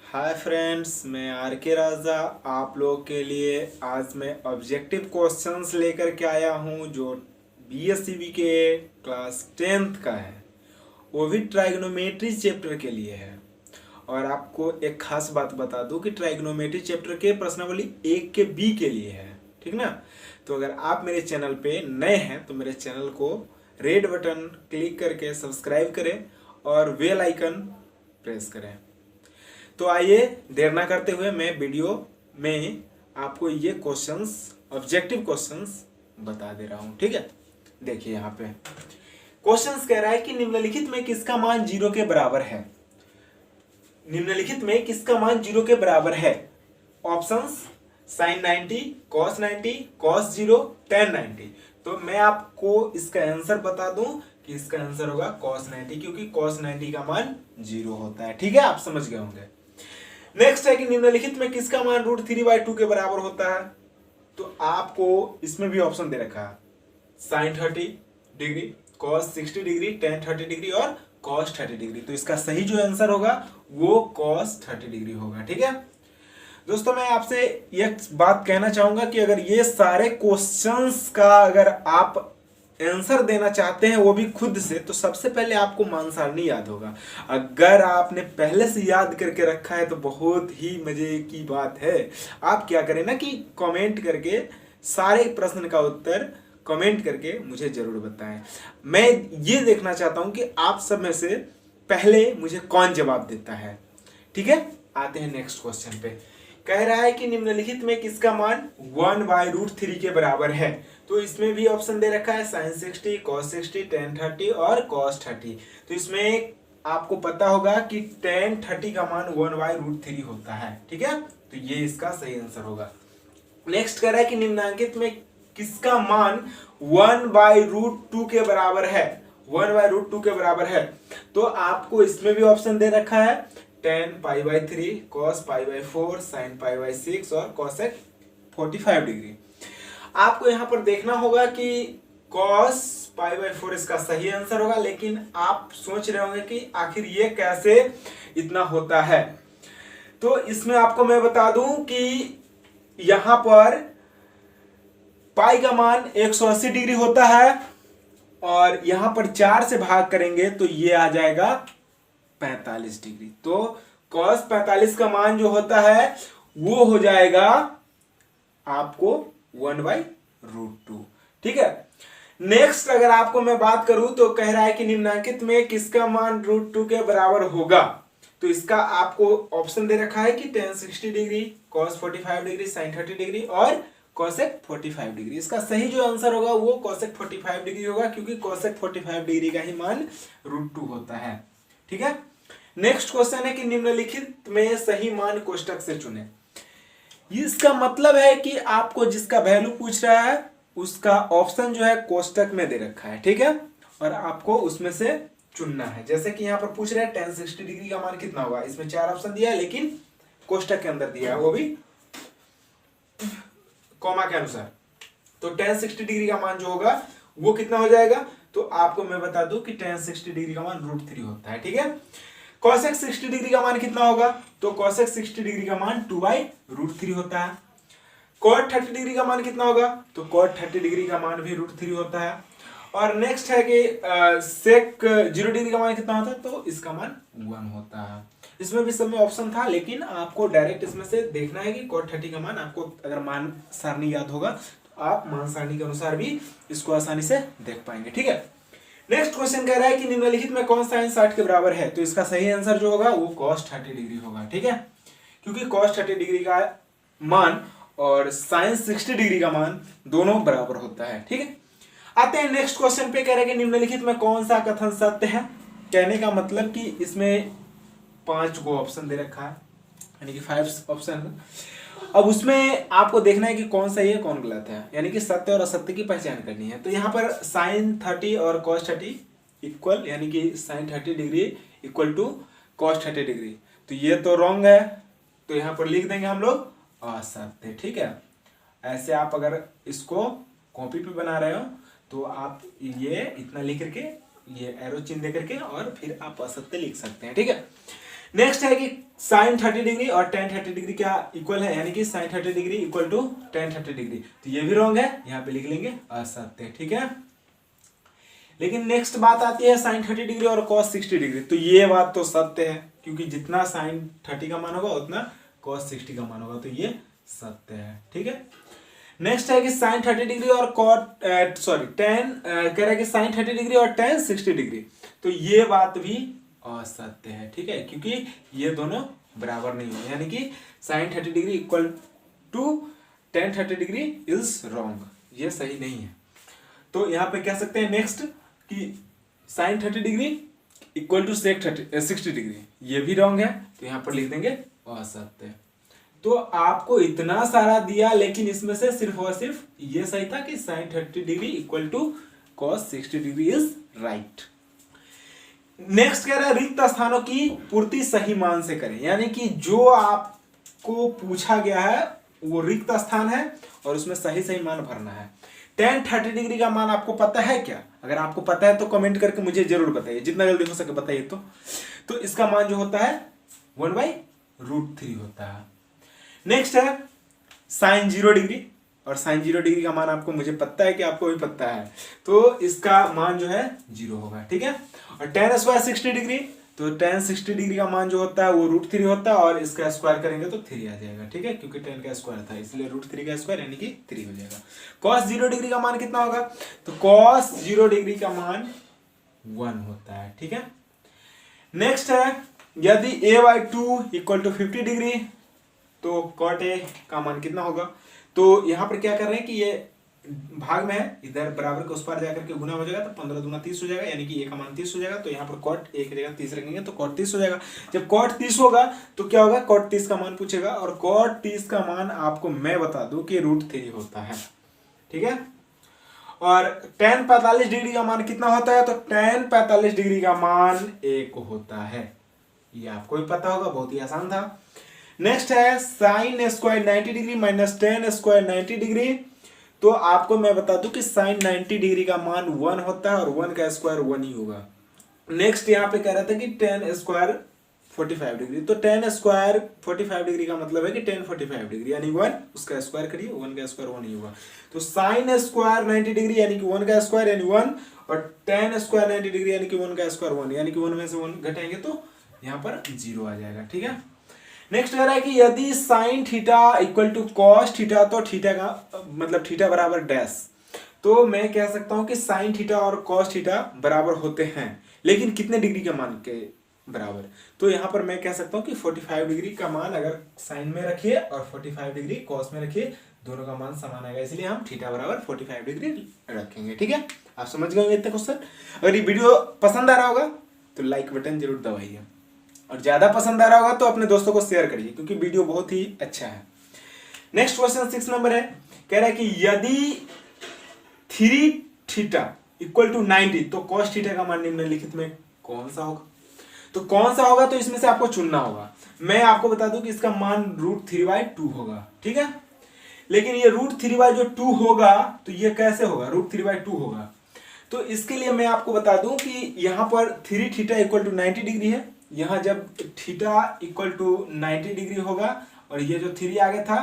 Hi friends, मैं are के राजा आप लोग के लिए आज मैं ऑब्जेक्टिव क्वेश्चंस लेकर के आया हूं जो बीएससीबी के क्लास 10th का है। वो भी ट्राइग्नोमेट्री चैप्टर के लिए है। और आपको एक खास बात बता दूं कि ट्राइग्नोमेट्री चैप्टर के प्रश्नावली 1 के बी के लिए है, ठीक ना। तो अगर आप मेरे चैनल पे नए हैं तो मेरे चैनल को रेड बटन क्लिक करके सब्सक्राइब करें और बेल आइकन प्रेस करें। तो आइए देर ना करते हुए मैं वीडियो में आपको ये क्वेश्चंस ऑब्जेक्टिव क्वेश्चंस बता दे रहा हूं, ठीक है। देखिए यहाँ पे क्वेश्चंस कह रहा है कि निम्नलिखित में किसका मान 0 के बराबर है। निम्नलिखित में किसका मान 0 के बराबर है। Options sin 90, cos 90, cos 0, tan 90। तो मैं आपको इसका आंसर बता दूं कि इसका आंसर होगा cos 90, क्योंकि cos 90 का मान 0 होता है, ठीक है। आप समझ गए होंगे। नेक्स्ट है कि निम्नलिखित में किसका मान √3/2 के बराबर होता है। तो आपको इसमें भी ऑप्शन दे रखा है sin 30 degree, cos 60 degree, tan 30 degree और cos 30 डिग्री। तो इसका सही जो आंसर होगा वो cos 30 डिग्री होगा, ठीक है। दोस्तों मैं आपसे एक बात कहना चाहूंगा कि अगर ये सारे क्वेश्चंस का अगर आप आंसर देना चाहते हैं वो भी खुद से, तो सबसे पहले आपको मान सारणी याद होगा। अगर आपने पहले से याद करके रखा है तो बहुत ही मजे की बात है। आप क्या करें ना कि कमेंट करके सारे प्रश्न का उत्तर कमेंट करके मुझे जरूर बताएं। मैं ये देखना चाहता हूं कि आप सब में से पहले मुझे कौन जवाब देता है, ठीक है। आते हैं नेक्स्ट क्वेश्चन पे। कह रहा है कि निम्नलिखित में किसका मान 1/√3 के बराबर है। तो इसमें भी ऑप्शन दे रखा है sin 60, cos 60, tan 30 और cos 30। तो इसमें आपको पता होगा कि tan 30 का मान 1/√3 होता है, ठीक है। तो ये इसका सही आंसर होगा। नेक्स्ट कह रहा है कि निम्नांकित में किसका मान 1/√2 के बराबर है। 1/√2 के बराबर है। तो आपको इसमें भी ऑप्शन दे रखा है tan π/3, cos π/4, sin π/6 और cosec 45 डिग्री। आपको यहां पर देखना होगा कि cos π/4 इसका सही आंसर होगा, लेकिन आप सोच रहे होंगे कि आखिर ये कैसे इतना होता है। तो इसमें आपको मैं बता दूं कि यहां पर पाई का मान 180 डिग्री होता है और यहां पर 4 से भाग करेंगे तो ये आ जाएगा 45 डिग्री। तो cos 45 का मान जो होता है वो हो जाएगा आपको 1/√2, ठीक है। नेक्स्ट अगर आपको मैं बात करूं तो कह रहा है कि निम्नांकित में किसका मान √2 के बराबर होगा। तो इसका आपको ऑप्शन दे रखा है कि tan 60 degree, cos 45 degree, sin 30 degree और cosec 45 डिग्री। इसका सही जो आंसर होगा वो cosec 45 डिग्री होगा, क्योंकि cosec 45 डिग्री का ही मान √2 होता है, ठीक है। नेक्स्ट क्वेश्चन है कि निम्नलिखित में सही मान कोष्टक से चुने। इसका मतलब है कि आपको जिसका वैल्यू पूछ रहा है उसका ऑप्शन जो है कोष्टक में दे रखा है, ठीक है। और आपको उसमें से चुनना है। जैसे कि यहाँ पर पूछ रहे हैं tan 60 डिग्री का मान कितना होगा। इसमें 4 ऑप्शन दिया है, लेकिन कोष्टक के अंदर दिया है, वो भी कॉमा के अनुसार। तो tan 60 डिग्री का मान जो होगा वो कितना हो जाएगा। तो आपको मैं बता दूं कि tan 60 डिग्री का मान √3 होता है, ठीक है। cosec 60 डिग्री का मान कितना होगा। तो cosec 60 डिग्री का मान 2/√3 होता है। cot 30 डिग्री का मान कितना होगा। तो cot 30 डिग्री का मान भी √3 होता है। और नेक्स्ट है कि sec 0 डिग्री का मान कितना होता है। तो इसका मान 1 होता है। इसमें भी सब में ऑप्शन था, लेकिन आपको डायरेक्ट इसमें से देखना है कि cot 30 का मान आपको अगर मान सारणी याद होगा तो आप मान सारणी के अनुसार भी इसको आसानी से देख पाएंगे, ठीक है। नेक्स्ट क्वेश्चन कह रहा है कि निम्नलिखित में कौन सा 60 के बराबर है। तो इसका सही आंसर जो होगा वो cos 30 डिग्री होगा, ठीक है। क्योंकि cos 30 डिग्री का मान और sin 60 डिग्री का मान दोनों बराबर होता है, ठीक है। आते हैं नेक्स्ट क्वेश्चन पे। कह रहा है कि निम्नलिखित में कौन सा कथन सत्य है। कहने का मतलब कि इसमें 5 को ऑप्शन दे रखा है, यानी कि 5 ऑप्शन। अब उसमें आपको देखना है कि कौन सही है कौन गलत है, यानी कि सत्य और असत्य की पहचान करनी है। तो यहाँ पर sin 30 और cos 30 इक्वल, यानी कि sin 30 degree equal to cos 30 degree. तो ये तो रॉन्ग है, तो यहाँ पर लिख देंगे हम लोग असत्य, ठीक है। ऐसे आप अगर इसको कॉपी पे बना रहे हो तो आप ये इतना लिख करके ये एरो चिन्ह दे करके और फिर आप असत्य लिख सकते हैं, ठीक है। नेक्स्ट है कि साइन 30 डिग्री और टेन 30 डिग्री क्या इक्वल है, यानी कि sine 30 degree equal to tan 30 degree, तो ये भी रॉन्ग है, यहाँ पे लिख लेंगे असत्य। ठीक है, लेकिन नेक्स्ट बात आती है साइन 30 डिग्री और कॉस 60 डिग्री, तो ये बात तो सत्य है, क्योंकि जितना साइन 30 का मान होगा उतना कॉस 60 का मान होगा, तो ये सत्य है। ठीक है, नेक्स्ट है कि साइन 30 डिग्री और कॉट टेन कह रहा है कि साइन 30 डिग्री और टेन 60 डिग्री, तो ये बात भी असत्य है। ठीक है, क्योंकि ये दोनों बराबर नहीं है, यानी कि sine 30 degree equal to tan 30 degree is wrong, ये सही नहीं है। तो यहाँ पे कह सकते हैं नेक्स्ट कि sine 30 degree equal to sec 60 degree, ये भी रॉन्ग है, तो यहाँ पर लिख देंगे असत्य। तो आपको इतना सारा दिया, लेकिन इसमें से सिर्फ और सिर्फ ये सही था कि sine 30 degree equal to cos 60 degree is right. Next कह रहा है रिक्त स्थानों की पूर्ति सही मान से करें, यानी कि जो आपको पूछा गया है वो रिक्त स्थान है और उसमें सही सही मान भरना है। टेन 30 डिग्री का मान आपको पता है क्या? अगर आपको पता है तो कमेंट करके मुझे जरूर बताइए, जितना जल्दी हो सके बताइए। तो इसका मान जो होता है 1/√3 होता है। नेक्स्ट है साइन 0 डिग्री, और साइन 0 डिग्री का मान आपको मुझे पता है कि आपको भी पता है, तो इसका मान जो है 0 होगा। ठीक है, और टेन स्क्वायर 60 डिग्री, तो टेन 60 डिग्री का मान जो होता है वो √3 होता है, और इसका स्क्वायर करेंगे तो 3 आ जाएगा। ठीक है, क्योंकि 10 का स्क्वायर था इसलिए √3 का स्क्वायर यानी कि 3 हो जाएगा। कॉस 0 डिग्री का मान कितना होगा? तो कॉस 0 डिग्री का मान 1 होता है। ठीक है, नेक्स्ट है यदि a/2 इक्वल टू 50 डिग्री, तो कॉट ए का मान कितना होगा? तो यहाँ पर क्या कर रहे हैं कि ये भाग में है, इधर बराबर के उस पार जाकर के गुना हो जाएगा, तो 15 दूना 30 हो जाएगा, यानी कि a का मान 30 हो जाएगा। तो यहाँ पर कॉट a की जगह 30 रखेंगे तो कॉट 30 हो जाएगा। जब कॉट 30 होगा तो क्या होगा? कॉट 30 का मान पूछेगा, और कॉट 30 का मान आपको मैं बता दूं कि √3 होता है। ठीक है, और टेन 45 डिग्री का मान कितना होता है? तो टेन 45 डिग्री का मान 1 होता है, ये आपको भी पता होगा, बहुत ही आसान था। नेक्स्ट है sine square 90 degree minus ten square 90 degree, तो आपको मैं बता दूं कि साइन 90 डिग्री का मान 1 होता है और 1 का स्क्वायर 1 ही होगा। नेक्स्ट यहाँ पे कह रहा था कि टेन स्क्वायर 45 डिग्री, तो टेन स्क्वायर 45 डिग्री का मतलब है कि टेन 45 डिग्री यानी 1, उसका स्क्वायर करिए, 1 का स्क्वायर 1 ही होगा। तो साइन स्क्वायर 90 डिग्री यानी कि 1 का स्क्वायर यानी 1, और टेन स्क्वायर 90 डिग्री यानी कि 1 का स्क्वायर 1, यानी कि 1 में से 1 घटाएंगे तो यहाँ पर 0 आ जाएगा। ठीक है, नेक्स्ट कह रहा है कि यदि sine theta equal to cos theta, तो थीटा का मतलब थीटा बराबर डैश, तो मैं कह सकता हूं कि साइन थीटा और कॉस थीटा बराबर होते हैं, लेकिन कितने डिग्री के मान के बराबर? तो यहाँ पर मैं कह सकता हूं कि 45 डिग्री का मान अगर साइन में रखिए और 45 डिग्री कॉस में रखिए, दोनों का मान समान आएगा, इसलिए हम थीटा बराबर 45 डिग्री रखेंगे। ठीक है, आप समझ गए इतने क्वेश्चन। अगर ये वीडियो पसंद आ रहा होगा तो लाइक बटन जरूर दबाइए, और ज्यादा पसंद आ रहा होगा तो अपने दोस्तों को शेयर करिए, क्योंकि वीडियो बहुत ही अच्छा है। नेक्स्ट क्वेश्चन 6 नंबर है, कह रहा है कि यदि 3 थीटा इक्वल टू 90, तो कॉस थीटा का मान निम्नलिखित में कौन सा होगा? तो कौन सा होगा, तो इसमें से आपको चुनना होगा। मैं आपको बता दूं कि इसका मान √3/2 होगा। ठीक है, लेकिन ये √3/2 होगा, तो ये कैसे होगा? √3/2 होगा, तो इसके लिए मैं आपको बता दूं कि यहाँ पर 3 थीटा इक्वल टू 90 डिग्री है, यहाँ जब थीटा इक्वल टू 90 डिग्री होगा, और ये जो 3 आगे था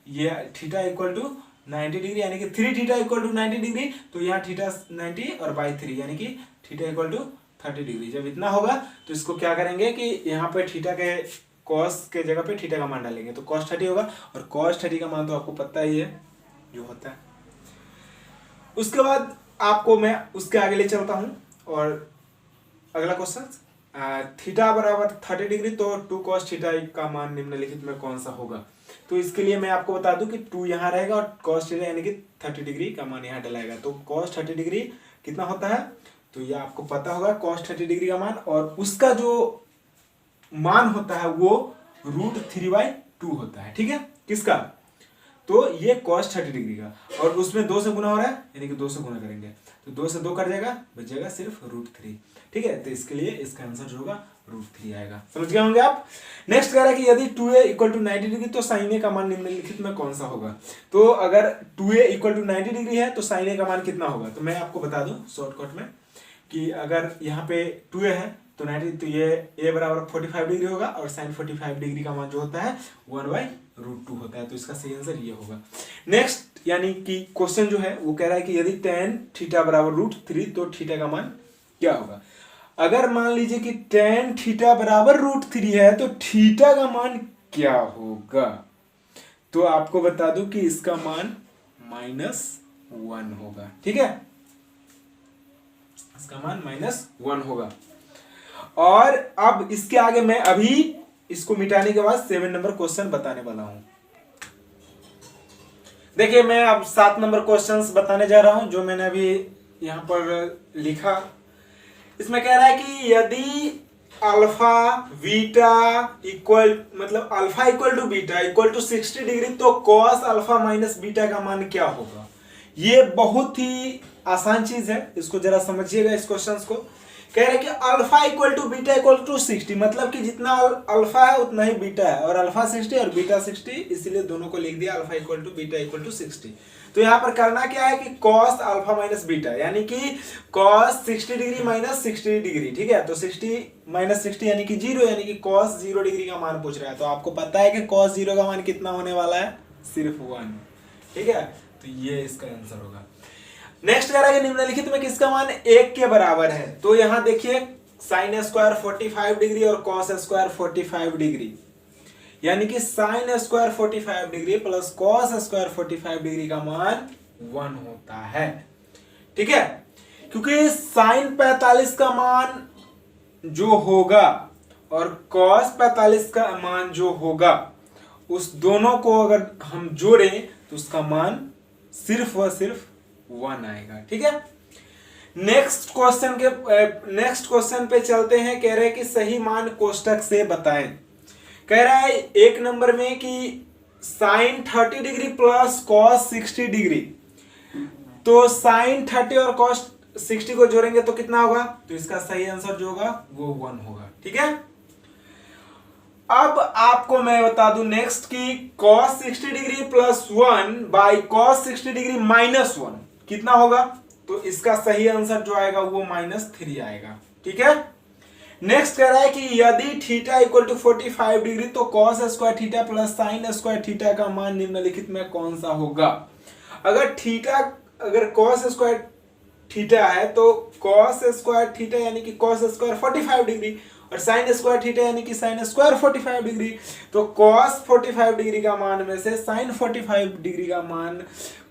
ये थीटा इक्वल टू 90 डिग्री, यानी कि 3 थीटा इक्वल टू 90 डिग्री, तो यहाँ थीटा 90 और बाई 3 यानी कि थीटा इक्वल टू 30 डिग्री। जब इतना होगा तो इसको क्या करेंगे कि यहाँ पे थीटा के कॉस के जगह पे थीटा का मान डालेंगे, तो कॉस 30 होगा, और कॉस 30 का मान तो आपको पता ही है जो होता है। उसके बाद आपको मैं उसके आगे ले चलता हूँ, और अगला क्वेश्चन थीटा बराबर 30 डिग्री, तो 2 cos थीटा का मान निम्नलिखित में कौन सा होगा? तो इसके लिए मैं आपको बता दूं कि 2 यहाँ रहेगा और cos थीटा यानी कि 30 डिग्री का मान यहाँ डलाएगा, तो cos 30 डिग्री कितना होता है? तो ये आपको पता होगा cos 30 डिग्री का मान, और उसका जो मान होता है वो √3/2 होता है। ठीक है, किसका? तो ये cos 30 डिग्री का, और उसमें 2 से गुना हो रहा है यानी कि 2 से गुना करेंगे, तो 2 से 2 कट जाएगा, बच जाएगा सिर्फ √3। ठीक है, तो इसके लिए इसका आंसर जो होगा √3 आएगा। समझ गए होंगे आप। नेक्स्ट कह रहा है कि यदि 2a इक्वल टू 90 डिग्री, तो साइन ए का मान निम्नलिखित में कौन सा होगा? तो अगर 2a इक्वल टू 90 डिग्री है तो साइन ए का मान कितना होगा? तो मैं आपको बता दूं शॉर्टकट में कि अगर यहाँ पे 2a है तो 90, तो ये a बराबर 45 डिग्री होगा और साइन 45 डिग्री का मान जो होता है 1/√2 होता है। तो इसका सही आंसर ये होगा। नेक्स्ट यानी कि क्वेश्चन जो है वो कह रहा है कि यदि tan थीटा बराबर √3 तो थीटा का मान क्या होगा। अगर मान लीजिए कि tan थीटा बराबर √3 है तो थीटा का मान क्या होगा। तो आपको बता दूं कि इसका मान -1 होगा। ठीक है, इसका मान -1 होगा। और अब इसके आगे मैं अभी इसको मिटाने के बाद 7 नंबर क्वेश्चन बताने वाला हूं। देखिए मैं अब 7 नंबर क्वेश्चंस बताने जा रहा हूं जो मैंने अभी यहां पर लिखा। इसमें कह रहा है कि यदि अल्फा बीटा इक्वल मतलब alpha equal to beta equal to 60 degree तो कॉस अल्फा माइनस बीटा का मान क्या होगा। ये बहुत ही आसान चीज है, इसको जरा समझिएगा इस क्वेश्चन को। कह रहे हैं कि alpha equal to beta equal to 60, मतलब कि जितना अल्फा है उतना ही बीटा है, और अल्फा 60 और बीटा 60, इसीलिए दोनों को लिख दिया alpha equal to beta equal to 60। तो यहाँ पर करना क्या है कि कॉस अल्फा माइनस बीटा, यानी कि कॉस 60 डिग्री माइनस 60 डिग्री। ठीक है, तो 60 माइनस 60 यानी कि 0, यानी कि कॉस 0 डिग्री का मान पूछ रहा है। तो आपको पता है कि कॉस 0 का मान कितना होने वाला है, सिर्फ 1। ठीक है, तो ये इसका आंसर होगा। नेक्स्ट कह रहा है कि निम्नलिखित में किसका मान 1 के बराबर है। तो यहां देखिए साइन स्क्वायर 45 डिग्री और कॉस स्क्वायर 45 डिग्री, यानी कि sine square 45 degree plus cos square 45 degree का मान 1 होता है। ठीक है, क्योंकि साइन 45 का मान जो होगा और कॉस 45 का मान जो होगा, उस दोनों को अगर हम जोड़ें तो उसका मान सिर्फ व सिर्फ 1 आएगा। ठीक है, नेक्स्ट क्वेश्चन पे चलते हैं। कह रहे हैं कि सही मान कोष्टक से बताएं। कह रहा है 1 नंबर में कि sine 30 degree plus cos 60 degree, तो साइन 30 और कॉस 60 को जोड़ेंगे तो कितना होगा। तो इसका सही आंसर जो होगा वो 1 होगा। ठीक है, अब आपको मैं बता दूं नेक्स्ट कि cos 60 degree plus 1 by cos 60 degree minus 1 कितना होगा। तो इसका सही आंसर जो आएगा वो -3 आएगा। ठीक है, नेक्स्ट कह रहा है कि यदि थीटा इक्वल टू 45 डिग्री तो cos square theta plus sine square theta का मान निम्नलिखित में कौन सा होगा। अगर cos स्क्वायर थीटा है तो cos स्क्वायर थीटा यानी कि cos स्क्वायर 45 डिग्री और साइन स्क्वायर थीटा यानी कि साइन स्क्वायर 45 डिग्री। तो cos 45 डिग्री का मान में से साइन 45 डिग्री का मान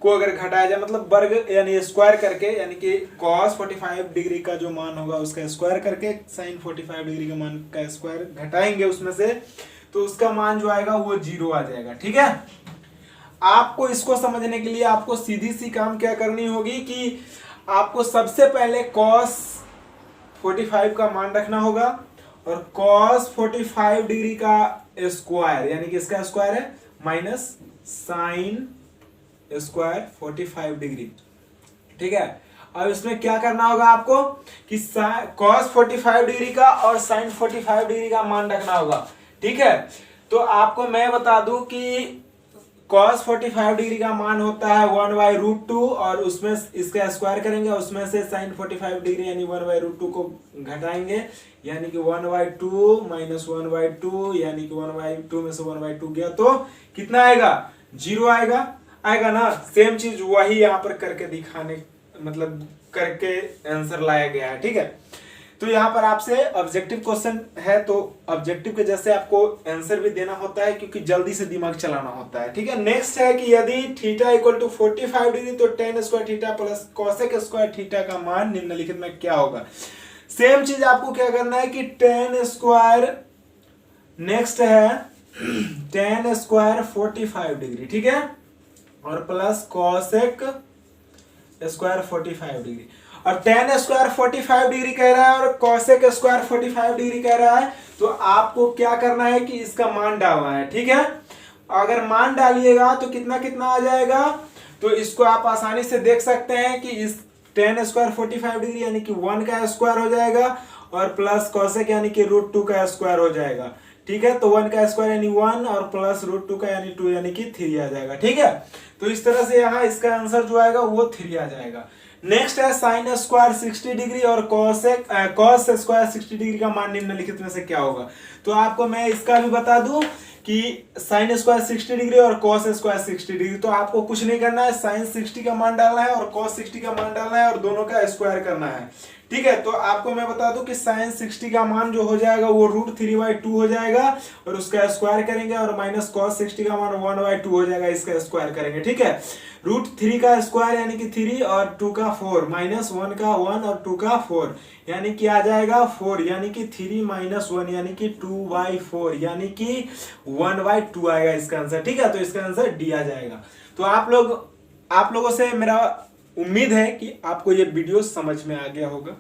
को अगर घटाया जाए, मतलब वर्ग यानी स्क्वायर करके, यानी कि cos 45 डिग्री का जो मान होगा उसका स्क्वायर करके साइन 45 डिग्री का मान का स्क्वायर घटाएंगे उसमें से, तो उसका मान जो आएगा वो 0 आ जाएगा। ठीक है, आपको इसको समझने के लिए आपको सीधी सी काम क्या करनी होगी कि आपको सबसे पहले cos 45 का मान रखना होगा और cos 45 डिग्री का स्क्वायर, यानी कि इसका स्क्वायर है माइनस साइन स्क्वायर 45 डिग्री। ठीक है, अब इसमें क्या करना होगा आपको कि cos 45 डिग्री का और साइन 45 डिग्री का मान रखना होगा। ठीक है, तो आपको मैं बता दूं कि cos 45 डिग्री का मान होता है 1/√2 और उसमें इसका स्क्वायर करेंगे, उसमें से sin 45 डिग्री यानी 1/√2 को घटाएंगे, यानी कि 1/2 माइनस 1/2 यानी कि 1/2 में से 1/2 गया तो कितना आएगा, 0 आएगा ना। सेम चीज वही यहाँ पर करके दिखाने, मतलब करके आंसर लाया गया है। ठीक है, तो यहाँ पर आपसे ऑब्जेक्टिव क्वेश्चन है तो ऑब्जेक्टिव के जैसे आपको आंसर भी देना होता है क्योंकि जल्दी से दिमाग चलाना होता है। ठीक है, नेक्स्ट है कि यदि थीटा इक्वल टू 45 डिग्री तो tan square theta plus cosec square theta का मान निम्नलिखित में क्या होगा। सेम चीज आपको क्या करना है कि tan स्क्वायर, नेक्स्ट है tan स्क्वायर 45 डिग्री, ठीक है, और प्लस कोसेक स्क्वायर 45 डिग्री, और tan स्क्वायर 45 डिग्री कह रहा है और कोसेक स्क्वायर 45 डिग्री कह रहा है। तो आपको क्या करना है कि इसका मान डालना है। ठीक है, अगर मान डालिएगा तो कितना कितना आ जाएगा, तो इसको आप आसानी से देख सकते हैं कि इस tan स्क्वायर 45 डिग्री यानी कि 1 का स्क्वायर हो जाएगा और प्लस कोसेक यानी कि √2 का स्क्वायर हो जाएगा। ठीक है, तो 1 का स्क्वायर यानी 1 और प्लस √2 का यानी 2 यानी कि 3 आ जाएगा। ठीक है, तो इस तरह से यहाँ इसका आंसर जो आएगा वो 3 आ जाएगा। नेक्स्ट है साइन स्क्वायर 60 डिग्री और कॉस स्क्वायर 60 डिग्री का मान निम्नलिखित में से क्या होगा। तो आपको मैं इसका भी बता दूं कि साइन स्क्वायर 60 डिग्री और कॉस स्क्वायर 60 डिग्री, तो आपको कुछ नहीं करना है, साइन 60 का मान डालना है और कॉस 60 का मान डालना है और दोनों का स्क्वायर करना है। ठीक है, तो आपको मैं बता दूं कि साइन 60 का मान जो हो जाएगा वो √3/2 हो जाएगा और उसका स्क्वायर करेंगे, और माइनस कॉस 60 का मान 1/2 हो जाएगा, इसका स्क्वायर करेंगे। ठीक है, √3 का स्क्वायर यानी कि 3 और 2 का 4, माइनस 1 का 1 और 2 का 4 यानी कि आ जाएगा 4, यानी कि 3 - 1 यानी कि 2/4 यानी कि 1/2 आएगा इसका आंसर। ठीक है, तो इसका आंसर डी आ जाएगा। तो आप लोगों से मेरा उम्मीद है कि आपको ये वीडियो समझ में आ गया होगा।